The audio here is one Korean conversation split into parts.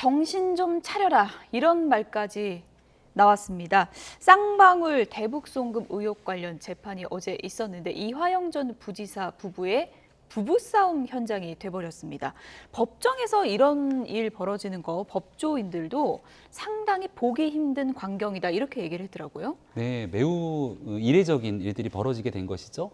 정신 좀 차려라 이런 말까지 나왔습니다. 쌍방울 대북송금 의혹 관련 재판이 어제 있었는데 이화영 전 부지사 부부의 부부싸움 현장이 돼버렸습니다. 법정에서 이런 일 벌어지는 거 법조인들도 상당히 보기 힘든 광경이다 이렇게 얘기를 했더라고요. 네, 매우 이례적인 일들이 벌어지게 된 것이죠.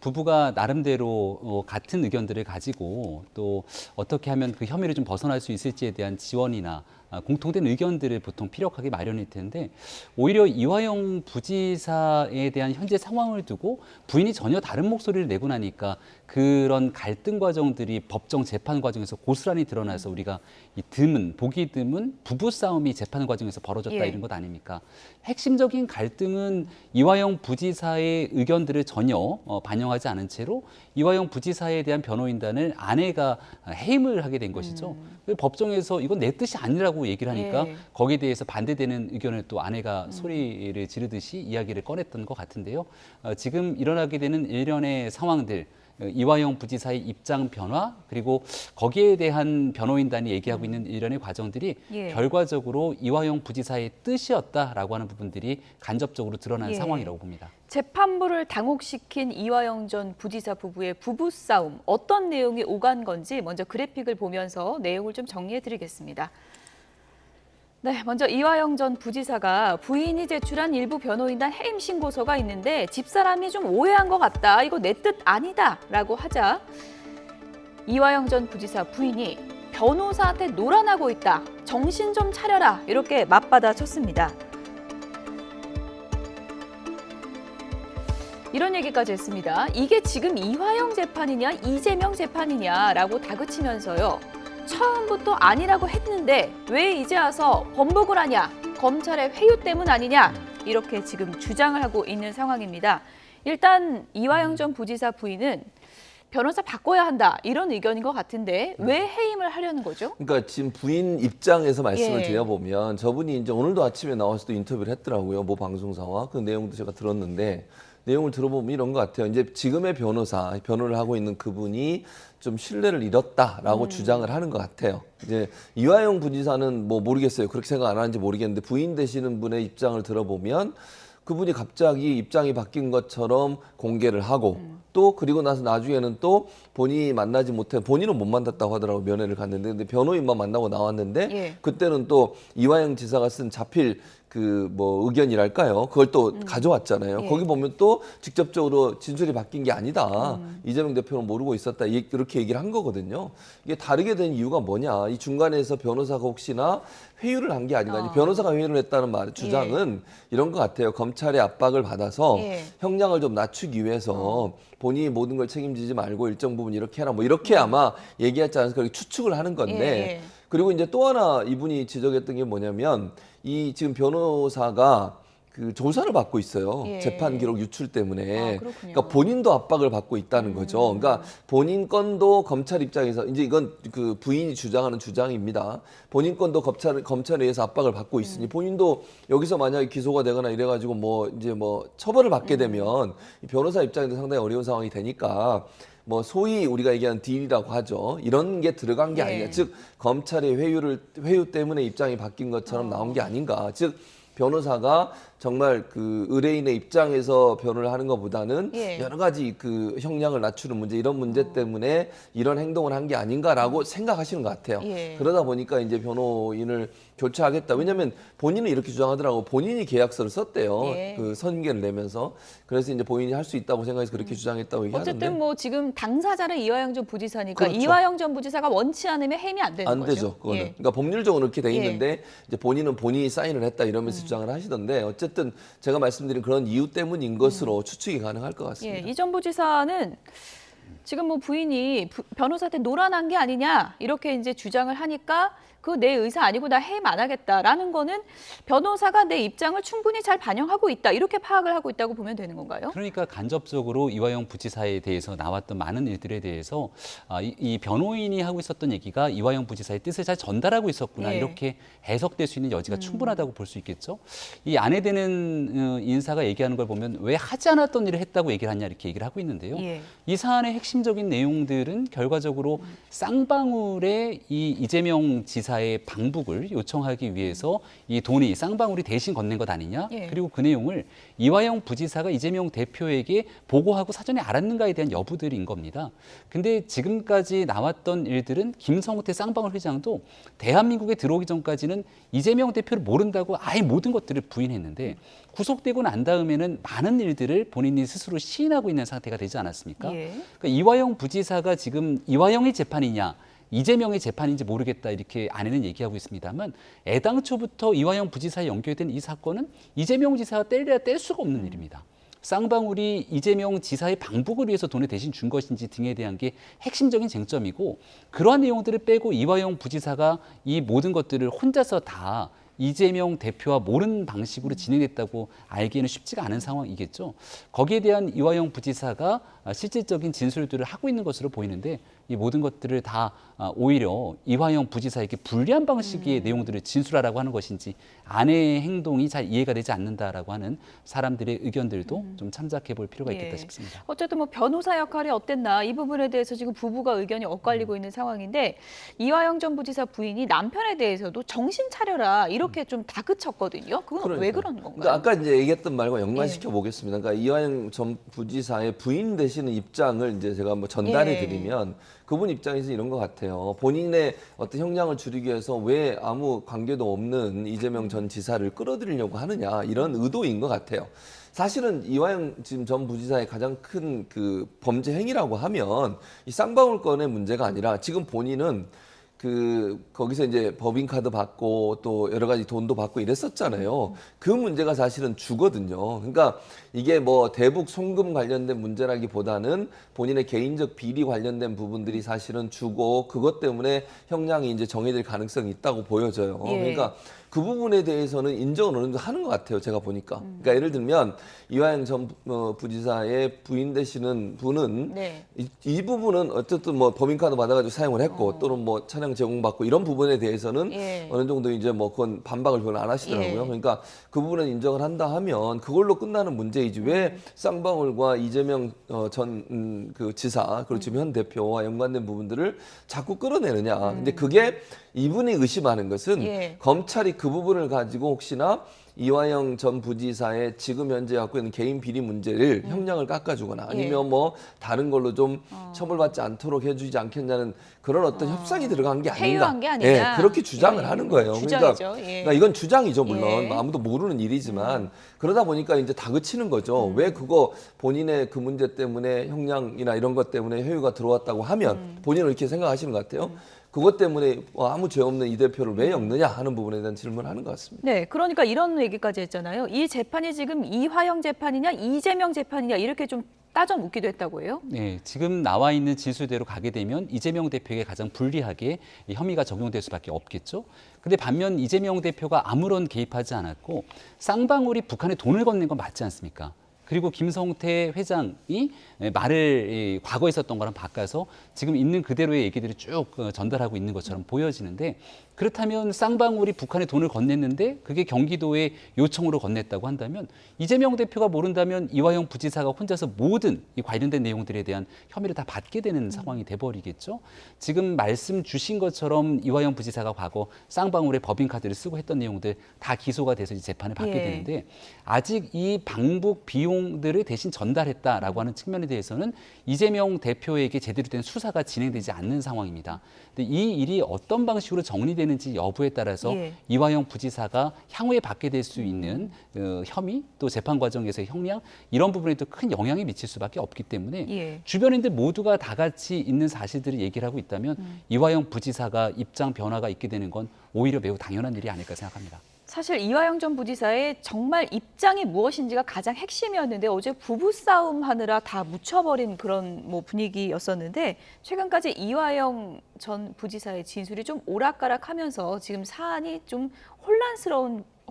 부부가 나름대로 같은 의견들을 가지고 또 어떻게 하면 그 혐의를 좀 벗어날 수 있을지에 대한 지원이나 공통된 의견들을 보통 피력하기 마련일 텐데 오히려 이화영 부지사에 대한 현재 상황을 두고 부인이 전혀 다른 목소리를 내고 나니까 그런 갈등 과정들이 법정 재판 과정에서 고스란히 드러나서 우리가 이 보기 드문 부부 싸움이 재판 과정에서 벌어졌다 이런 것 아닙니까? 핵심적인 갈등은 이화영 부지사의 의견들을 전혀 반영하지 않은 채로 이화영 부지사에 대한 변호인단을 아내가 해임을 하게 된 것이죠. 법정에서 이건 내 뜻이 아니라고 얘기를 하니까 거기에 대해서 반대되는 의견을 또 아내가 소리를 지르듯이 이야기를 꺼냈던 것 같은데요. 지금 일어나게 되는 일련의 상황들, 이화영 부지사의 입장 변화 그리고 거기에 대한 변호인단이 얘기하고 있는 일련의 과정들이 결과적으로 이화영 부지사의 뜻이었다라고 하는 부분들이 간접적으로 드러난 상황이라고 봅니다. 재판부를 당혹시킨 이화영 전 부지사 부부의 부부싸움 어떤 내용이 오간 건지 먼저 그래픽을 보면서 내용을 좀 정리해 드리겠습니다. 네, 먼저 이화영 전 부지사가 부인이 제출한 일부 변호인단 해임 신고서가 있는데 집사람이 좀 오해한 것 같다. 이거 내 뜻 아니다. 라고 하자 이화영 전 부지사 부인이 변호사한테 놀아나고 있다. 정신 좀 차려라. 이렇게 맞받아 쳤습니다. 이런 얘기까지 했습니다. 이게 지금 이화영 재판이냐 이재명 재판이냐라고 다그치면서요. 처음부터 아니라고 했는데 왜 이제 와서 번복을 하냐, 검찰의 회유 때문 아니냐 이렇게 지금 주장을 하고 있는 상황입니다. 일단 이화영 전 부지사 부인은 변호사 바꿔야 한다 이런 의견인 것 같은데 왜 해임을 하려는 거죠? 그러니까 지금 부인 입장에서 말씀을 드려보면 저분이 이제 오늘도 아침에 나와서 또 인터뷰를 했더라고요. 모 방송사와 그 내용도 제가 들었는데 내용을 들어보면 이런 것 같아요. 이제 지금의 변호를 하고 있는 그분이 좀 신뢰를 잃었다라고 주장을 하는 것 같아요. 이제 이화영 부지사는 뭐 모르겠어요. 그렇게 생각 안 하는지 모르겠는데 부인 되시는 분의 입장을 들어보면 그분이 갑자기 입장이 바뀐 것처럼 공개를 하고 또 그리고 나서 나중에는 또 본인이 만나지 못해 본인은 못 만났다고 하더라고요. 면회를 갔는데 근데 변호인만 만나고 나왔는데 그때는 또 이화영 지사가 쓴 자필 그 뭐 의견이랄까요? 그걸 또 가져왔잖아요. 거기 보면 또 직접적으로 진술이 바뀐 게 아니다. 이재명 대표는 모르고 있었다. 이렇게 얘기를 한 거거든요. 이게 다르게 된 이유가 뭐냐? 이 중간에서 변호사가 혹시나 회유를 한 게 아닌가? 변호사가 회유를 했다는 주장은 이런 것 같아요. 검찰의 압박을 받아서 형량을 좀 낮추기 위해서 본인이 모든 걸 책임지지 말고 일정 부분 이렇게 해라. 뭐 이렇게 아마 얘기하지 않을까 그렇게 추측을 하는 건데 그리고 이제 또 하나 이분이 지적했던 게 뭐냐면 이 지금 변호사가 그 조사를 받고 있어요. 재판 기록 유출 때문에. 그러니까 본인도 압박을 받고 있다는 거죠. 그러니까 본인 건도 검찰 입장에서 이제 이건 그 부인이 주장하는 주장입니다. 본인 건도 검찰에 의해서 압박을 받고 있으니 본인도 여기서 만약에 기소가 되거나 이래가지고 뭐 이제 뭐 처벌을 받게 되면 이 변호사 입장에도 상당히 어려운 상황이 되니까 뭐 소위 우리가 얘기하는 딜이라고 하죠. 이런 게 들어간 게 아니냐. 즉 검찰의 회유 때문에 입장이 바뀐 것처럼 나온 게 아닌가. 즉 변호사가 정말 그 의뢰인의 입장에서 변호를 하는 것보다는 여러 가지 그 형량을 낮추는 문제 이런 문제 때문에 이런 행동을 한 게 아닌가라고 생각하시는 것 같아요. 그러다 보니까 이제 변호인을 교체하겠다. 왜냐하면 본인은 이렇게 주장하더라고. 본인이 계약서를 썼대요. 그 선계를 내면서. 그래서 이제 본인이 할 수 있다고 생각해서 그렇게 주장했다고 얘기하는데. 어쨌든 뭐 지금 당사자는 이화영 전 부지사니까 이화영 전 부지사가 원치 않으면 해임이 안 되는 거죠. 안 되죠. 그거는. 그러니까 법률적으로 이렇게 돼 있는데 이제 본인은 본인이 사인을 했다 이러면서 주장을 하시던데 어쨌든 제가 말씀드린 그런 이유 때문인 것으로 추측이 가능할 것 같습니다. 이 전 부지사는 지금 뭐 부인이 변호사한테 놀아난 게 아니냐 이렇게 이제 주장을 하니까 그거 내 의사 아니고 나 해임 안 하겠다라는 거는 변호사가 내 입장을 충분히 잘 반영하고 있다 이렇게 파악을 하고 있다고 보면 되는 건가요? 그러니까 간접적으로 이화영 부지사에 대해서 나왔던 많은 일들에 대해서 이 변호인이 하고 있었던 얘기가 이화영 부지사의 뜻을 잘 전달하고 있었구나 이렇게 해석될 수 있는 여지가 충분하다고 볼 수 있겠죠. 이 아내 되는 인사가 얘기하는 걸 보면 왜 하지 않았던 일을 했다고 얘기를 하냐 이렇게 얘기를 하고 있는데요. 이 사안의 핵심적인 내용들은 결과적으로 쌍방울의 이 이재명 지사 부지사의 방북을 요청하기 위해서 이 돈이 쌍방울이 대신 건넨 것 아니냐. 예. 그리고 그 내용을 이화영 부지사가 이재명 대표에게 보고하고 사전에 알았는가에 대한 여부들인 겁니다. 근데 지금까지 나왔던 일들은 김성태 쌍방울 회장도 대한민국에 들어오기 전까지는 이재명 대표를 모른다고 아예 모든 것들을 부인했는데 구속되고 난 다음에는 많은 일들을 본인이 스스로 시인하고 있는 상태가 되지 않았습니까? 예. 그러니까 이화영 부지사가 지금 이화영의 재판이냐 이재명의 재판인지 모르겠다 이렇게 아내는 얘기하고 있습니다만 애당초부터 이화영 부지사에 연결된 이 사건은 이재명 지사가 뗄래야 뗄 수가 없는 일입니다. 쌍방울이 이재명 지사의 방북을 위해서 돈을 대신 준 것인지 등에 대한 게 핵심적인 쟁점이고 그러한 내용들을 빼고 이화영 부지사가 이 모든 것들을 혼자서 다 이재명 대표와 모르는 방식으로 진행됐다고 알기에는 쉽지가 않은 상황이겠죠. 거기에 대한 이화영 부지사가 실질적인 진술들을 하고 있는 것으로 보이는데 이 모든 것들을 다 오히려 이화영 부지사에게 불리한 방식의 내용들을 진술하라고 하는 것인지 아내의 행동이 잘 이해가 되지 않는다라고 하는 사람들의 의견들도 좀 참작해 볼 필요가 있겠다 예. 싶습니다. 어쨌든 뭐 변호사 역할이 어땠나 이 부분에 대해서 지금 부부가 의견이 엇갈리고 있는 상황인데 이화영 전 부지사 부인이 남편에 대해서도 정신 차려라 이렇게 좀 다그쳤거든요. 그건 왜 그런 건가요? 그러니까 아까 이제 얘기했던 말과 연관시켜 보겠습니다. 그러니까 이화영 전 부지사의 부인 되시는 입장을 이제 제가 뭐 전달해 드리면 그분 입장에서 이런 것 같아요. 본인의 어떤 형량을 줄이기 위해서 왜 아무 관계도 없는 이재명 전 지사를 끌어들이려고 하느냐 이런 의도인 것 같아요. 사실은 이화영 지금 전 부지사의 가장 큰 그 범죄 행위라고 하면 이 쌍방울 건의 문제가 아니라 지금 본인은 거기서 이제 법인카드 받고 또 여러 가지 돈도 받고 이랬었잖아요. 그 문제가 사실은 주거든요. 그러니까 이게 뭐 대북 송금 관련된 문제라기보다는 본인의 개인적 비리 관련된 부분들이 사실은 주고 그것 때문에 형량이 이제 정해질 가능성이 있다고 보여져요. 예. 그러니까 그 부분에 대해서는 인정을 어느 정도 하는 것 같아요. 제가 보니까. 그러니까 예를 들면 이화영 전 부지사의 부인 되시는 분은 네. 이 부분은 어쨌든 뭐 법인카드 받아가지고 사용을 했고 또는 뭐 차량 제공받고 이런 부분에 대해서는 예. 어느 정도 이제 뭐 그건 반박을 그건 안 하시더라고요. 예. 그러니까 그 부분은 인정을 한다 하면 그걸로 끝나는 문제이지 왜 쌍방울과 이재명 전 그 지사 그리고 지금 현 대표와 연관된 부분들을 자꾸 끌어내느냐. 근데 그게 이분이 의심하는 것은 예. 검찰이 그 부분을 가지고 혹시나 이화영 전 부지사의 지금 현재 갖고 있는 개인 비리 문제를 형량을 깎아주거나 아니면 뭐 다른 걸로 좀 처벌받지 않도록 해주지 않겠냐는 그런 어떤 협상이 들어간 게 아닌가. 회유한 게 아니냐. 예, 그렇게 주장을 예. 하는 거예요. 주장이죠. 예. 그러니까 이건 주장이죠, 물론. 예. 아무도 모르는 일이지만 그러다 보니까 이제 다그치는 거죠. 왜 그거 본인의 그 문제 때문에 형량이나 이런 것 때문에 회유가 들어왔다고 하면 본인은 이렇게 생각하시는 것 같아요. 그것 때문에 아무 죄 없는 이 대표를 왜 엮느냐 하는 부분에 대한 질문을 하는 것 같습니다. 네, 그러니까 이런 얘기까지 했잖아요. 이 재판이 지금 이화영 재판이냐 이재명 재판이냐 이렇게 좀 따져 묻기도 했다고 해요. 네, 지금 나와 있는 진술대로 가게 되면 이재명 대표에게 가장 불리하게 이 혐의가 적용될 수밖에 없겠죠. 근데 반면 이재명 대표가 아무런 개입하지 않았고 쌍방울이 북한에 돈을 건넨 건 맞지 않습니까? 그리고 김성태 회장이 말을 과거에 있었던 거랑 바꿔서 지금 있는 그대로의 얘기들을 쭉 전달하고 있는 것처럼 보여지는데 그렇다면 쌍방울이 북한에 돈을 건넸는데 그게 경기도의 요청으로 건넸다고 한다면 이재명 대표가 모른다면 이화영 부지사가 혼자서 모든 이 관련된 내용들에 대한 혐의를 다 받게 되는 상황이 돼버리겠죠. 지금 말씀 주신 것처럼 이화영 부지사가 과거 쌍방울의 법인카드를 쓰고 했던 내용들 다 기소가 돼서 이제 재판을 받게 예. 되는데 아직 이 방북 비용들을 대신 전달했다라고 하는 측면에 대해서는 이재명 대표에게 제대로 된 수사가 진행되지 않는 상황입니다. 근데 이 일이 어떤 방식으로 정리되는지 여부에 따라서 예. 이화영 부지사가 향후에 받게 될 수 있는 혐의 또 재판 과정에서의 형량 이런 부분에도 큰 영향이 미칠 수밖에 없기 때문에 예. 주변인들 모두가 다 같이 있는 사실들을 얘기를 하고 있다면 이화영 부지사가 입장 변화가 있게 되는 건 오히려 매우 당연한 일이 아닐까 생각합니다. 사실 이화영 전 부지사의 정말 입장이 무엇인지가 가장 핵심이었는데 어제 부부싸움 하느라 다 묻혀버린 그런 뭐 분위기였었는데 최근까지 이화영 전 부지사의 진술이 좀 오락가락하면서 지금 사안이 좀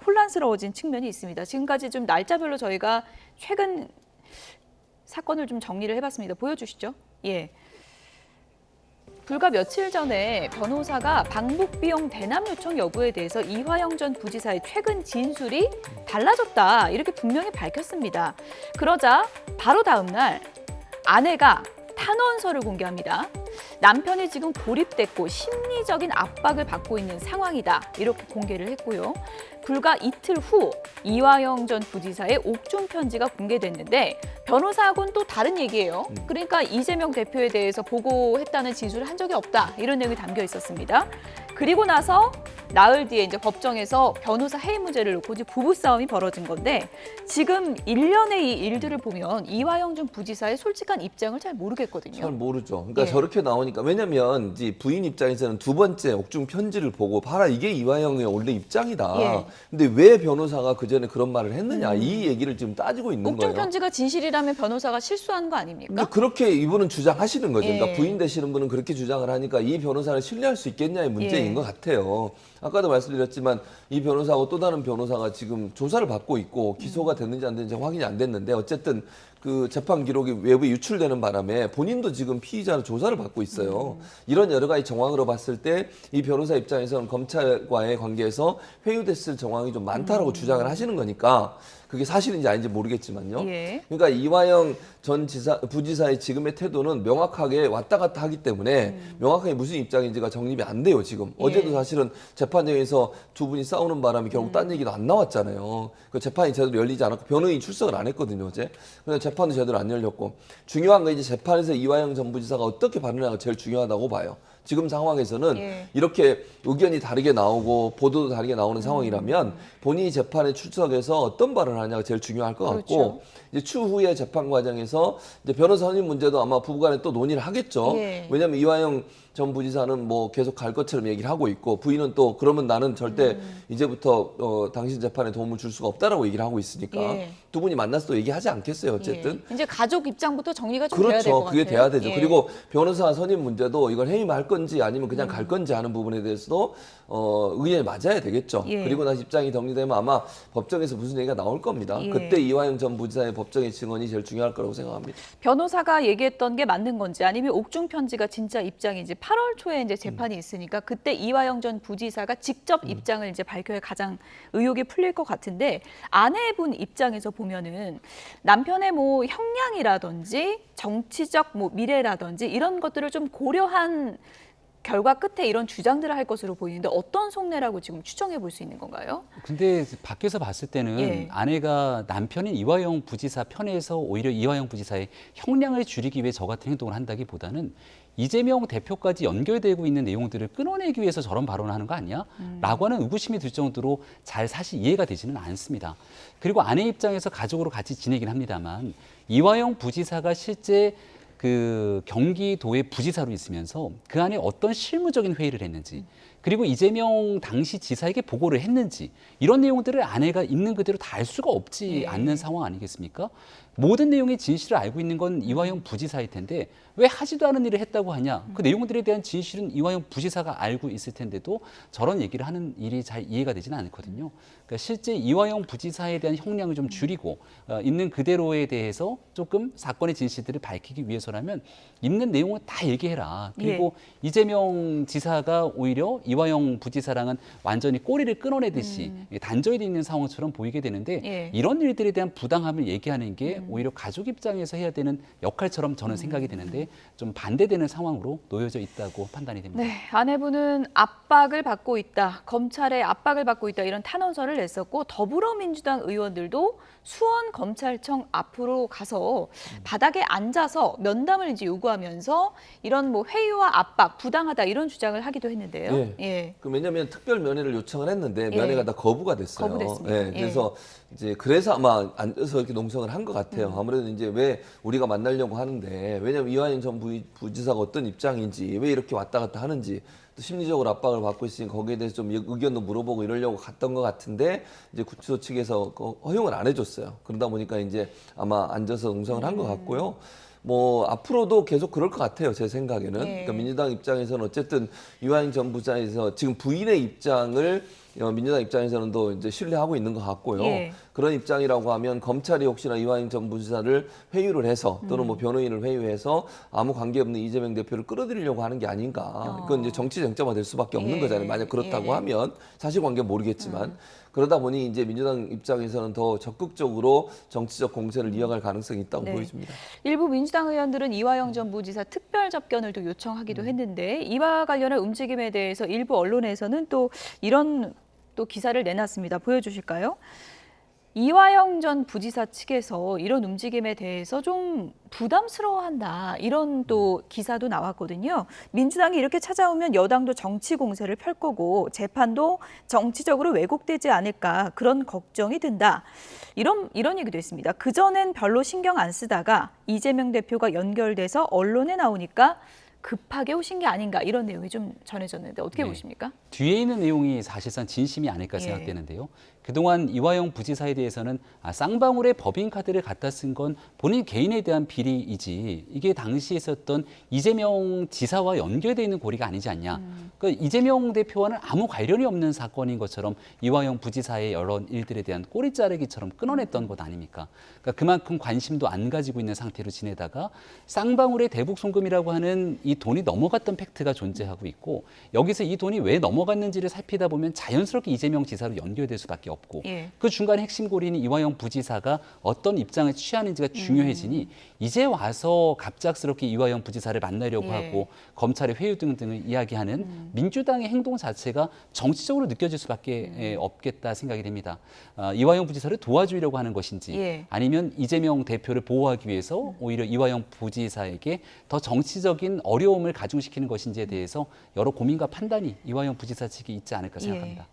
혼란스러워진 측면이 있습니다. 지금까지 좀 날짜별로 저희가 최근 사건을 좀 정리를 해봤습니다. 보여주시죠. 예. 불과 며칠 전에 변호사가 방북 비용 대납 요청 여부에 대해서 이화영 전 부지사의 최근 진술이 달라졌다 이렇게 분명히 밝혔습니다. 그러자 바로 다음 날 아내가 탄원서를 공개합니다. 남편이 지금 고립됐고 심리적인 압박을 받고 있는 상황이다. 이렇게 공개를 했고요. 불과 이틀 후 이화영 전 부지사의 옥중 편지가 공개됐는데 변호사하고는 또 다른 얘기예요. 그러니까 이재명 대표에 대해서 보고했다는 진술을 한 적이 없다. 이런 내용이 담겨 있었습니다. 그리고 나서 나흘 뒤에 이제 법정에서 변호사 해임 문제를 놓고 이제 부부싸움이 벌어진 건데 지금 일련의 이 일들을 보면 이화영 전 부지사의 솔직한 입장을 잘 모르겠거든요. 잘 모르죠. 그러니까 예. 저렇게 나오니까 왜냐면 이제 부인 입장에서는 두 번째 옥중 편지를 보고 봐라 이게 이화영의 원래 입장이다. 예. 근데 왜 변호사가 그 전에 그런 말을 했느냐 이 얘기를 지금 따지고 있는 옥중 거예요. 편지가 진실이라면 변호사가 실수한 거 아닙니까? 근데 그렇게 이분은 주장하시는 거죠. 예. 그러니까 부인 되시는 분은 그렇게 주장을 하니까 이 변호사를 신뢰할 수 있겠냐의 문제인 예. 것 같아요. 아까도 말씀드렸지만 이 변호사하고 또 다른 변호사가 지금 조사를 받고 있고 기소가 됐는지 안 됐는지 확인이 안 됐는데 어쨌든 그 재판 기록이 외부에 유출되는 바람에 본인도 지금 피의자로 조사를 받고 있어요. 이런 여러 가지 정황으로 봤을 때 이 변호사 입장에서는 검찰과의 관계에서 회유됐을 정황이 좀 많다라고 주장을 하시는 거니까 그게 사실인지 아닌지 모르겠지만요. 예. 그러니까 이화영 전 부지사의 지금의 태도는 명확하게 왔다 갔다 하기 때문에 명확하게 무슨 입장인지가 정립이 안 돼요, 지금. 예. 어제도 사실은 재판장에서 두 분이 싸우는 바람에 결국 딴 얘기도 안 나왔잖아요. 그 재판이 제대로 열리지 않았고 변호인이 출석을 안 했거든요, 어제. 그래서 재판도 제대로 안 열렸고. 중요한 건 이제 재판에서 이화영 전 부지사가 어떻게 반응하가 제일 중요하다고 봐요. 지금 상황에서는 예. 이렇게 의견이 다르게 나오고 보도도 다르게 나오는 상황이라면 본인이 재판에 출석해서 어떤 발언을 하냐가 제일 중요할 것 같고 그렇죠. 이제 추후에 재판 과정에서 이제 변호사 선임 문제도 아마 부부간에 또 논의를 하겠죠. 예. 왜냐하면 이화영 전 부지사는 뭐 계속 갈 것처럼 얘기를 하고 있고 부인은 또 그러면 나는 절대 이제부터 당신 재판에 도움을 줄 수가 없다라고 얘기를 하고 있으니까 예. 두 분이 만나서 또 얘기하지 않겠어요. 어쨌든. 예. 이제 가족 입장부터 정리가 좀 돼야 될 것 그렇죠. 같아요. 그게 돼야 되죠. 예. 그리고 변호사 선임 문제도 이걸 해임할 건지 아니면 그냥 갈 건지 하는 부분에 대해서도 의견이 맞아야 되겠죠. 예. 그리고 나서 입장이 정리되면 아마 법정에서 무슨 얘기가 나올 겁니다. 예. 그때 이화영 전 부지사의 법정의 증언이 제일 중요할 거라고 생각합니다. 변호사가 얘기했던 게 맞는 건지 아니면 옥중 편지가 진짜 입장인지 8월 초에 이제 재판이 있으니까 그때 이화영 전 부지사가 직접 입장을 이제 밝혀야 가장 의혹이 풀릴 것 같은데 아내분 입장에서 보면은 남편의 뭐 형량이라든지 정치적 뭐 미래라든지 이런 것들을 좀 고려한 결과 끝에 이런 주장들을 할 것으로 보이는데 어떤 속내라고 지금 추정해 볼 수 있는 건가요? 근데 밖에서 봤을 때는 예. 아내가 남편인 이화영 부지사 편에서 오히려 이화영 부지사의 형량을 줄이기 위해 저 같은 행동을 한다기보다는 이재명 대표까지 연결되고 있는 내용들을 끊어내기 위해서 저런 발언을 하는 거 아니야? 라고 하는 의구심이 들 정도로 잘 사실 이해가 되지는 않습니다. 그리고 아내 입장에서 가족으로 같이 지내긴 합니다만 이화영 부지사가 실제 그 경기도의 부지사로 있으면서 그 안에 어떤 실무적인 회의를 했는지 그리고 이재명 당시 지사에게 보고를 했는지 이런 내용들을 아내가 있는 그대로 다 알 수가 없지 예. 않는 상황 아니겠습니까? 모든 내용의 진실을 알고 있는 건 이화영 부지사일 텐데 왜 하지도 않은 일을 했다고 하냐? 그 내용들에 대한 진실은 이화영 부지사가 알고 있을 텐데도 저런 얘기를 하는 일이 잘 이해가 되지는 않거든요. 그러니까 실제 이화영 부지사에 대한 형량을 좀 줄이고 있는 그대로에 대해서 조금 사건의 진실들을 밝히기 위해서라면 있는 내용을 다 얘기해라. 그리고 이재명 지사가 오히려 이화영 부지사랑은 완전히 꼬리를 끊어내듯이 단절이 돼 있는 상황처럼 보이게 되는데 예. 이런 일들에 대한 부당함을 얘기하는 게 오히려 가족 입장에서 해야 되는 역할처럼 저는 생각이 되는데 좀 반대되는 상황으로 놓여져 있다고 판단이 됩니다. 네, 아내분은 압박을 받고 있다, 검찰의 압박을 받고 있다 이런 탄원서를 냈었고 더불어민주당 의원들도 수원 검찰청 앞으로 가서 바닥에 앉아서 면담을 이제 요구하면서 이런 뭐 회유와 압박, 부당하다 이런 주장을 하기도 했는데요. 예. 예. 그 왜냐하면 특별 면회를 요청을 했는데 예. 면회가 다 거부가 됐어요. 거부됐습니다. 예, 그래서 이제 그래서 아마 앉아서 이렇게 농성을 한 것 같아요. 아무래도 이제 왜 우리가 만나려고 하는데 왜냐하면 이화영 전 부지사가 어떤 입장인지 왜 이렇게 왔다 갔다 하는지 또 심리적으로 압박을 받고 있으니 거기에 대해서 좀 의견도 물어보고 이러려고 갔던 것 같은데 이제 구치소 측에서 허용을 안 해줬어요. 그러다 보니까 이제 아마 앉아서 농성을 한 것 같고요. 뭐 앞으로도 계속 그럴 것 같아요. 제 생각에는. 그러니까 민주당 입장에서는 어쨌든 이화영 전 부지사에서 지금 부인의 입장을 민주당 입장에서는 또 이제 신뢰하고 있는 것 같고요. 예. 그런 입장이라고 하면 검찰이 혹시나 이화영 전 부지사를 회유를 해서 또는 뭐 변호인을 회유해서 아무 관계없는 이재명 대표를 끌어들이려고 하는 게 아닌가. 그건 이제 정치 쟁점화 될 수밖에 없는 예. 거잖아요. 만약 그렇다고 예. 하면 사실관계 모르겠지만 그러다 보니 이제 민주당 입장에서는 더 적극적으로 정치적 공세를 이어갈 가능성이 있다고 네. 보여집니다. 일부 민주당 의원들은 이화영 전 부지사 특별 접견을 또 요청하기도 했는데 이와 관련한 움직임에 대해서 일부 언론에서는 또 이런 또 기사를 내놨습니다. 보여주실까요? 이화영 전 부지사 측에서 이런 움직임에 대해서 좀 부담스러워한다. 이런 또 기사도 나왔거든요. 민주당이 이렇게 찾아오면 여당도 정치 공세를 펼 거고 재판도 정치적으로 왜곡되지 않을까 그런 걱정이 든다. 이런 얘기도 있습니다. 그전엔 별로 신경 안 쓰다가 이재명 대표가 연결돼서 언론에 나오니까 급하게 오신 게 아닌가 이런 내용이 좀 전해졌는데 어떻게 네. 보십니까? 뒤에 있는 내용이 사실상 진심이 아닐까 예. 생각되는데요. 그동안 이화영 부지사에 대해서는 쌍방울의 법인카드를 갖다 쓴 건 본인 개인에 대한 비리이지 이게 당시에 있었던 이재명 지사와 연결되어 있는 고리가 아니지 않냐. 그러니까 이재명 대표와는 아무 관련이 없는 사건인 것처럼 이화영 부지사의 여러 일들에 대한 꼬리 자르기처럼 끊어냈던 것 아닙니까? 그러니까 그만큼 관심도 안 가지고 있는 상태로 지내다가 쌍방울의 대북 송금이라고 하는 이 돈이 넘어갔던 팩트가 존재하고 있고 여기서 이 돈이 왜 넘어갔는지를 살피다 보면 자연스럽게 이재명 지사로 연결될 수밖에 없고 예. 그 중간에 핵심 고리는 이화영 부지사가 어떤 입장을 취하는지가 중요해지니 이제 와서 갑작스럽게 이화영 부지사를 만나려고 예. 하고 검찰의 회유 등을 이야기하는 민주당의 행동 자체가 정치적으로 느껴질 수밖에 없겠다 생각이 됩니다. 이화영 부지사를 도와주려고 하는 것인지 예. 아니면 이재명 대표를 보호하기 위해서 오히려 이화영 부지사에게 더 정치적인 어려움을 가중시키는 것인지에 대해서 여러 고민과 판단이 이화영 부지사 측에 있지 않을까 생각합니다.